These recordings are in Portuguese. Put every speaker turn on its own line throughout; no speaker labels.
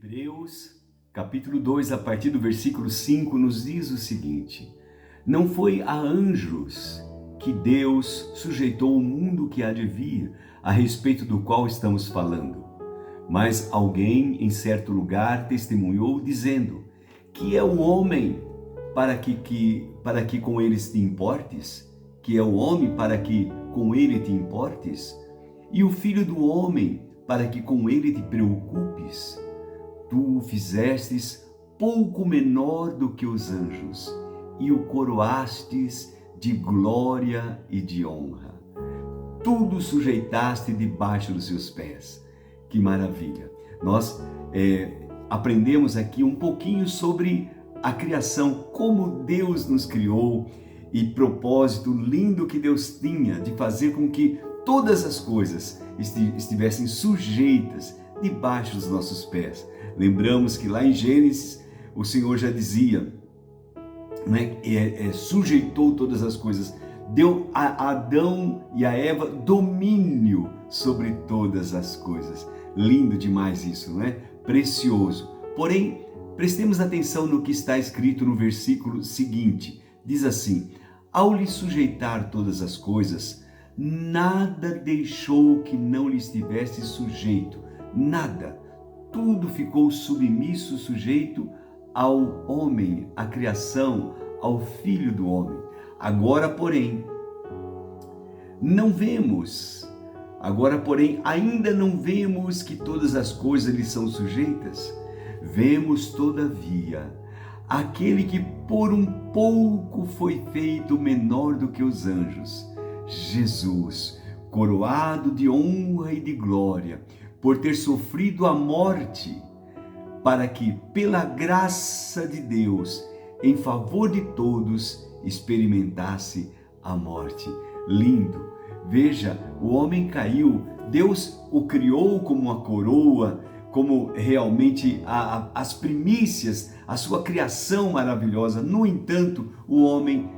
Hebreus, capítulo 2, a partir do versículo 5, nos diz o seguinte: Não foi a anjos que Deus sujeitou o mundo que há de vir, a respeito do qual estamos falando, mas alguém em certo lugar testemunhou, dizendo: Que é o homem para que com eles te importes? Que é o homem para que com ele te importes? E o filho do homem para que com ele te preocupes? Tu o fizestes pouco menor do que os anjos, e o coroastes de glória e de honra. Tudo sujeitaste debaixo dos seus pés. Que maravilha! Nós aprendemos aqui um pouquinho sobre a criação, como Deus nos criou e propósito lindo que Deus tinha de fazer com que todas as coisas estivessem sujeitas debaixo dos nossos pés. Lembramos que lá em Gênesis o Senhor já dizia, né, sujeitou todas as coisas, deu a Adão e a Eva domínio sobre todas as coisas. Lindo demais isso, não é? Precioso. Porém, prestemos atenção no que está escrito no versículo seguinte. Diz assim: Ao lhe sujeitar todas as coisas, nada deixou que não lhe estivesse sujeito. Nada. Tudo ficou submisso, sujeito ao homem, à criação, ao Filho do homem. Agora, porém, ainda não vemos que todas as coisas lhe são sujeitas. Vemos, todavia, aquele que por um pouco foi feito menor do que os anjos, Jesus, coroado de honra e de glória, por ter sofrido a morte, para que, pela graça de Deus, em favor de todos, experimentasse a morte. Lindo! Veja, o homem caiu, Deus o criou como uma coroa, como realmente as primícias, a sua criação maravilhosa. No entanto, o homem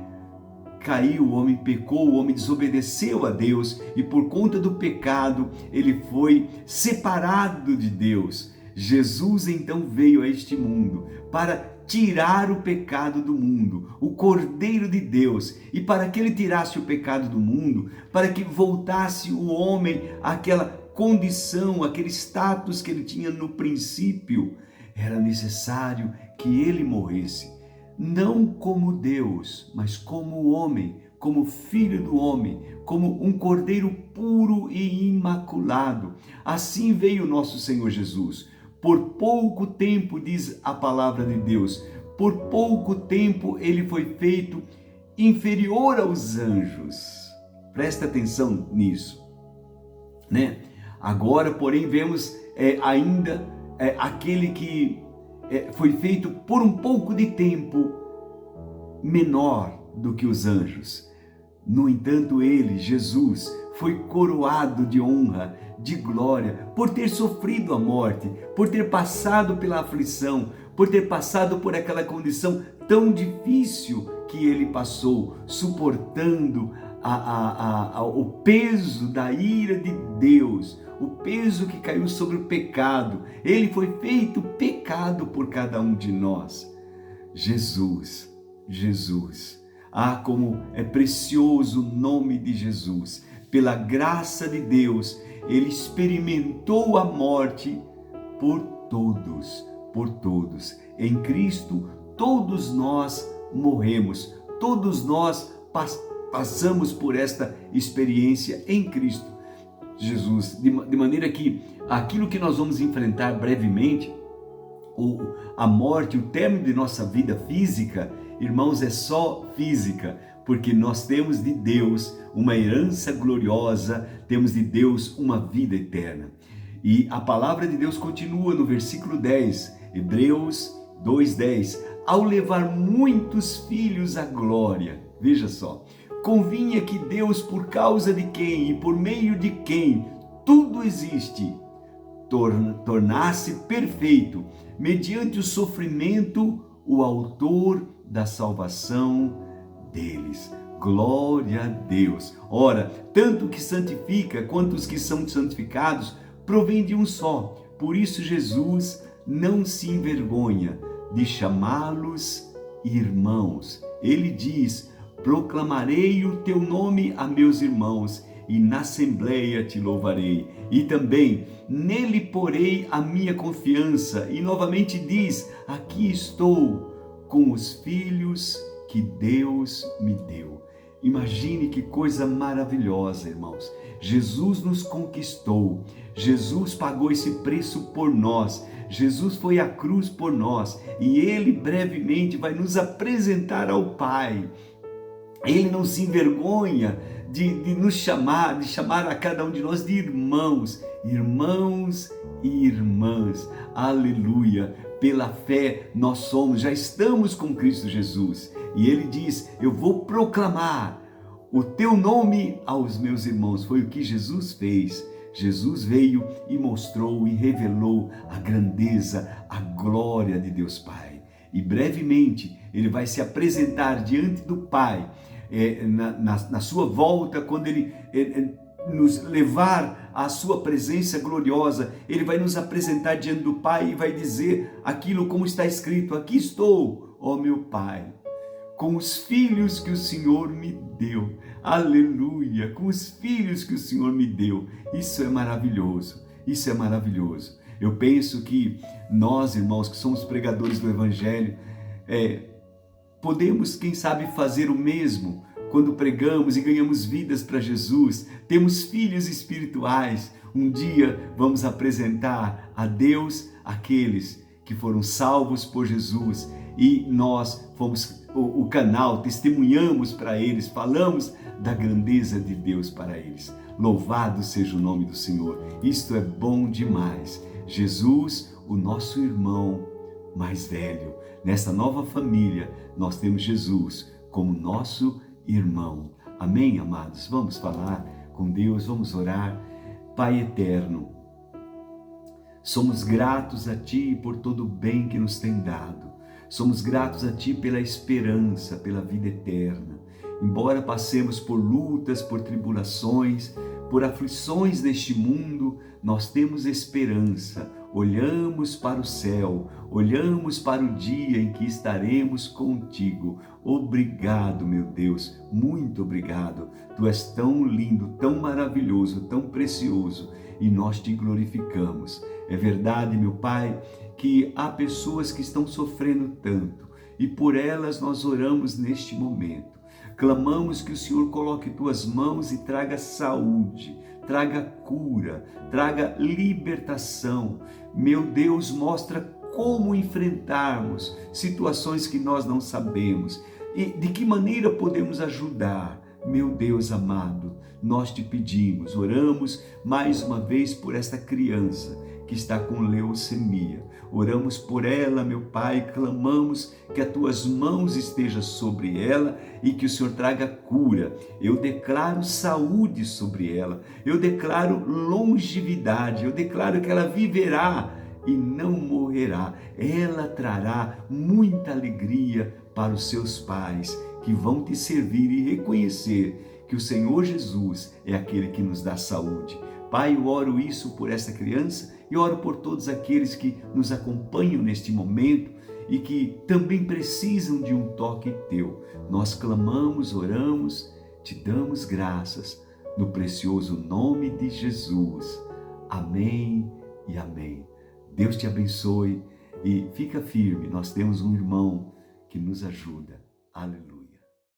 caiu, o homem pecou, o homem desobedeceu a Deus e por conta do pecado ele foi separado de Deus. Jesus então veio a este mundo para tirar o pecado do mundo, o Cordeiro de Deus, e para que ele tirasse o pecado do mundo, para que voltasse o homem àquela condição, aquele status que ele tinha no princípio, era necessário que ele morresse. Não como Deus, mas como homem, como filho do homem, como um cordeiro puro e imaculado. Assim veio o nosso Senhor Jesus. Por pouco tempo, diz a palavra de Deus, por pouco tempo ele foi feito inferior aos anjos. Presta atenção nisso, né? Agora, porém, vemos ainda aquele que foi feito por um pouco de tempo menor do que os anjos. No entanto, ele, Jesus, foi coroado de honra, de glória, por ter sofrido a morte, por ter passado pela aflição, por ter passado por aquela condição tão difícil que ele passou, suportando o peso da ira de Deus, o peso que caiu sobre o pecado. Ele foi feito pecado por cada um de nós. Jesus. Ah, como é precioso o nome de Jesus. Pela graça de Deus, ele experimentou a morte por todos. Em Cristo, todos nós morremos, todos nós passamos por esta experiência em Cristo Jesus, de maneira que aquilo que nós vamos enfrentar brevemente, a morte, o término de nossa vida física, irmãos, é só física, porque nós temos de Deus uma herança gloriosa, temos de Deus uma vida eterna. E a palavra de Deus continua no versículo 10, Hebreus 2:10, ao levar muitos filhos à glória. Veja só, convinha que Deus, por causa de quem e por meio de quem tudo existe, tornasse perfeito, mediante o sofrimento, o autor da salvação deles. Glória a Deus! Ora, tanto o que santifica quanto os que são santificados provém de um só. Por isso Jesus não se envergonha de chamá-los irmãos. Ele diz: proclamarei o teu nome a meus irmãos, e na assembleia te louvarei. E também nele porei a minha confiança. E novamente diz: aqui estou com os filhos que Deus me deu. Imagine que coisa maravilhosa, irmãos. Jesus nos conquistou. Jesus pagou esse preço por nós. Jesus foi à cruz por nós. E Ele brevemente vai nos apresentar ao Pai. Ele não se envergonha de nos chamar, de chamar a cada um de nós de irmãos, irmãos e irmãs. Aleluia! Pela fé nós somos, já estamos com Cristo Jesus. E Ele diz: eu vou proclamar o teu nome aos meus irmãos. Foi o que Jesus fez. Jesus veio e mostrou e revelou a grandeza, a glória de Deus Pai. E brevemente Ele vai se apresentar diante do Pai, na sua volta, quando Ele nos levar à sua presença gloriosa. Ele vai nos apresentar diante do Pai e vai dizer aquilo como está escrito: aqui estou, ó meu Pai, com os filhos que o Senhor me deu. Aleluia, com os filhos que o Senhor me deu. Isso é maravilhoso, isso é maravilhoso. Eu penso que nós, irmãos, que somos pregadores do Evangelho, podemos, quem sabe, fazer o mesmo quando pregamos e ganhamos vidas para Jesus. Temos filhos espirituais. Um dia vamos apresentar a Deus aqueles que foram salvos por Jesus, e nós fomos o canal, testemunhamos para eles, falamos da grandeza de Deus para eles. Louvado seja o nome do Senhor. Isto é bom demais. Jesus, o nosso irmão mais velho. Nessa nova família, nós temos Jesus como nosso irmão. Amém, amados? Vamos falar com Deus, vamos orar. Pai eterno, somos gratos a Ti por todo o bem que nos tem dado. Somos gratos a Ti pela esperança, pela vida eterna. Embora passemos por lutas, por tribulações, por aflições neste mundo, nós temos esperança. Olhamos para o céu, olhamos para o dia em que estaremos contigo. Obrigado, meu Deus, muito obrigado. Tu és tão lindo, tão maravilhoso, tão precioso, e nós te glorificamos. É verdade, meu Pai, que há pessoas que estão sofrendo tanto, e por elas nós oramos neste momento. Clamamos que o Senhor coloque tuas mãos e traga saúde, traga cura, traga libertação. Meu Deus, mostra como enfrentarmos situações que nós não sabemos e de que maneira podemos ajudar. Meu Deus amado, nós te pedimos, oramos mais uma vez por esta criança que está com leucemia. Oramos por ela, meu Pai, clamamos que as tuas mãos estejam sobre ela e que o Senhor traga cura. Eu declaro saúde sobre ela, eu declaro longevidade, eu declaro que ela viverá e não morrerá. Ela trará muita alegria para os seus pais, que vão te servir e reconhecer que o Senhor Jesus é aquele que nos dá saúde. Pai, eu oro isso por essa criança e oro por todos aqueles que nos acompanham neste momento e que também precisam de um toque teu. Nós clamamos, oramos, te damos graças no precioso nome de Jesus. Amém e amém. Deus te abençoe e fica firme. Nós temos um irmão que nos ajuda. Aleluia.